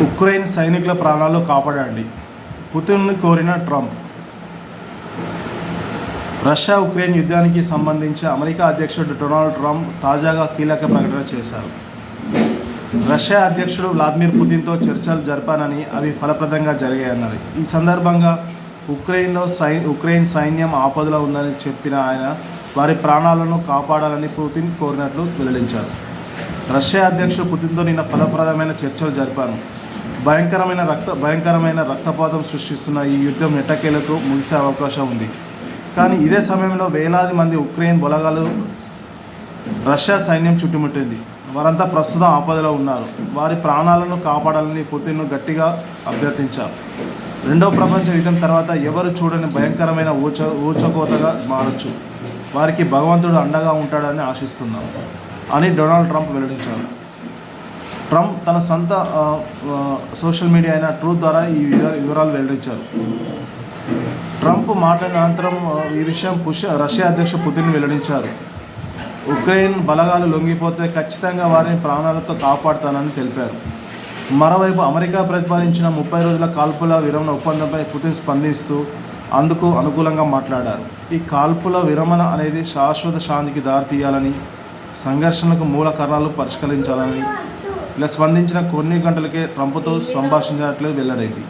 Ukraine సైనికుల ప్రాణాలు కాపాడండి, పుతిన్ని కోరిన ట్రంప్. రష్యా ఉక్రెయిన్ యుద్ధానికి సంబంధించి అమెరికా అధ్యక్షుడు డొనాల్డ్ ట్రంప్ తాజాగా కీలక ప్రకటన చేశారు. రష్యా అధ్యక్షుడు వ్లాదిమిర్ పుతిన్తో చర్చలు జరిపానని, అవి ఫలప్రదంగా జరిగాయన్నారు. ఈ సందర్భంగా ఉక్రెయిన్ సైన్యం ఆపదలో ఉందని చెప్పిన ఆయన వారి ప్రాణాలను కాపాడాలని పుతిన్ కోరినట్లు వెల్లడించారు. రష్యా అధ్యక్షుడు పుతిన్తో నిన్న ఫలప్రదమైన చర్చలు జరిపాను. భయంకరమైన రక్తపాతం సృష్టిస్తున్న ఈ యుద్ధం ఎట్టకేలకు ముగిసే అవకాశం ఉంది. కానీ ఇదే సమయంలో వేలాది మంది ఉక్రెయిన్ బలగాలు రష్యా సైన్యం చుట్టుముట్టింది. వారంతా ప్రస్తుతం ఆపదలో ఉన్నారు. వారి ప్రాణాలను కాపాడాలని పుతిన్ను గట్టిగా అభ్యర్థించారు. రెండవ ప్రపంచ యుద్ధం తర్వాత ఎవరు చూడని భయంకరమైన ఊచకోతగా మారచ్చు. వారికి భగవంతుడు అండగా ఉంటాడని ఆశిస్తున్నాం అని డొనాల్డ్ ట్రంప్ వెల్లడించారు. ట్రంప్ తన సొంత సోషల్ మీడియా అయిన ట్రూత్ ద్వారా ఈ వివరాలు వెల్లడించారు. ట్రంప్ మాట్లాడిన అనంతరం ఈ విషయం రష్యా అధ్యక్షుడు పుతిన్ వెల్లడించారు. ఉక్రెయిన్ బలగాలు లొంగిపోతే ఖచ్చితంగా వారిని ప్రాణాలతో కాపాడుతానని తెలిపారు. మరోవైపు అమెరికా ప్రతిపాదించిన 30 రోజుల కాల్పుల విరమణ ఒప్పందంపై పుతిన్ స్పందిస్తూ అందుకు అనుకూలంగా మాట్లాడారు. ఈ కాల్పుల విరమణ అనేది శాశ్వత శాంతికి దారితీయాలని, సంఘర్షణలకు మూల కారణాలు పరిష్కరించాలని ఇలా స్పందించిన కొన్ని గంటలకే ట్రంప్తో సంభాషించినట్లు వెల్లడైంది.